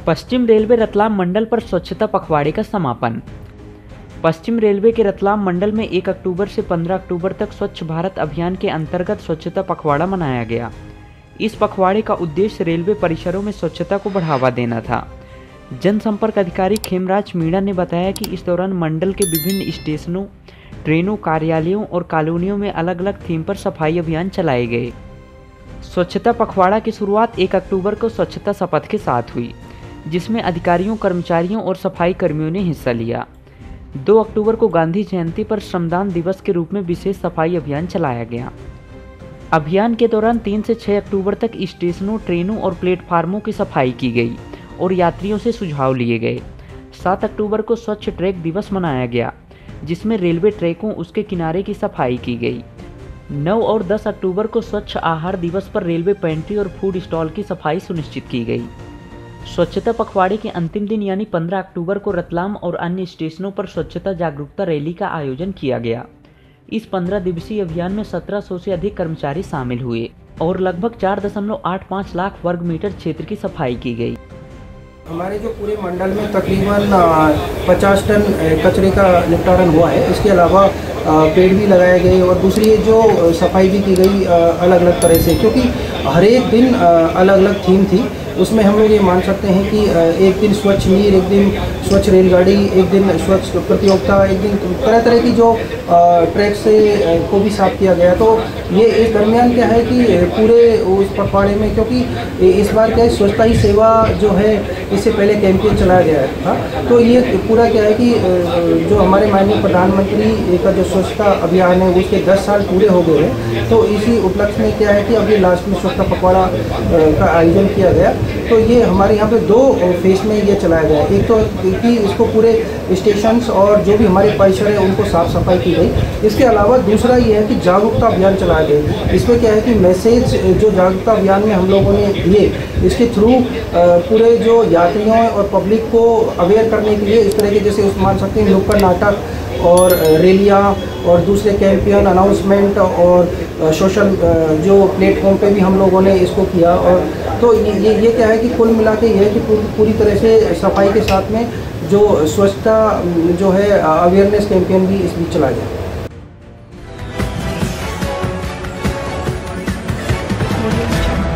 पश्चिम railway Ratlam मंडल पर स्वच्छता पखवाड़े का समापन। पश्चिम रेलवे के रतलाम मंडल में 1 अक्टूबर से 15 अक्टूबर तक स्वच्छ भारत अभियान के अंतर्गत स्वच्छता पखवाड़ा मनाया गया। इस पखवाड़े का उद्देश्य रेलवे परिसरों में स्वच्छता को बढ़ावा देना था। जनसंपर्क अधिकारी खेमराज मीणा ने बताया कि इस दौरान मंडल के विभिन्न स्टेशनों, ट्रेनों, कार्यालयों और कॉलोनियों में अलग अलग थीम पर सफाई अभियान चलाए गए। स्वच्छता पखवाड़ा की शुरुआत 1 अक्टूबर को स्वच्छता शपथ के साथ हुई, जिसमें अधिकारियों, कर्मचारियों और सफाई कर्मियों ने हिस्सा लिया। 2 अक्टूबर को गांधी जयंती पर श्रमदान दिवस के रूप में विशेष सफाई अभियान चलाया गया। अभियान के दौरान 3 से 6 अक्टूबर तक स्टेशनों, ट्रेनों और प्लेटफार्मों की सफाई की गई और यात्रियों से सुझाव लिए गए। 7 अक्टूबर को स्वच्छ ट्रैक दिवस मनाया गया, जिसमें रेलवे ट्रैकों, उसके किनारे की सफाई की गई। 9 और 10 अक्टूबर को स्वच्छ आहार दिवस पर रेलवे पेंट्री और फूड स्टॉल की सफाई सुनिश्चित की गई। स्वच्छता पखवाड़े के अंतिम दिन यानी 15 अक्टूबर को रतलाम और अन्य स्टेशनों पर स्वच्छता जागरूकता रैली का आयोजन किया गया। इस 15 दिवसीय अभियान में 1700 से अधिक कर्मचारी शामिल हुए और लगभग 4.85 लाख वर्ग मीटर क्षेत्र की सफाई की गई। हमारे जो पूरे मंडल में तकरीबन 50 टन कचरे का निपटारण हुआ है। इसके अलावा पेड़ भी लगाए गए और दूसरी जो सफाई भी की गई अलग अलग तरह से, क्योंकि हर एक दिन अलग अलग थीम थी। उसमें हम लोग ये मान सकते हैं कि एक दिन स्वच्छ नीर, एक दिन स्वच्छ रेलगाड़ी, एक दिन स्वच्छ प्रतियोगिता, एक दिन तरह तरह की जो ट्रैक से को भी साफ किया गया। तो ये इस दरमियान क्या है कि पूरे उस पखवाड़े में, क्योंकि इस बार क्या है स्वच्छता ही सेवा जो है, इससे पहले कैंपेन चलाया गया था। तो ये पूरा क्या है कि जो हमारे माननीय प्रधानमंत्री का जो स्वच्छता अभियान है उसके 10 साल पूरे हो गए हैं। तो इसी उपलक्ष्य में क्या है कि अभी लास्ट में स्वच्छता पखवाड़ा का आयोजन किया गया। तो ये हमारे यहाँ पे 2 फेज में ये चलाया गया। एक तो कि इसको पूरे स्टेशंस और जो भी हमारे परिसर है उनको साफ सफाई की गई। इसके अलावा दूसरा ये है कि जागरूकता अभियान चलाया गया। इसमें क्या है कि मैसेज जो जागरूकता अभियान में हम लोगों ने दिए, इसके थ्रू पूरे जो यात्रियों और पब्लिक को अवेयर करने के लिए इस तरह के, जैसे मान सकते हैं नुक्कड़ नाटक और रैलियाँ और दूसरे कैंपेन, अनाउंसमेंट और सोशल जो प्लेटफॉर्म पे भी हम लोगों ने इसको किया। और तो ये क्या है कि कुल मिला के ये है कि पूरी तरह से सफाई के साथ में जो स्वच्छता जो है अवेयरनेस कैंपेन भी इस बीच चला गया।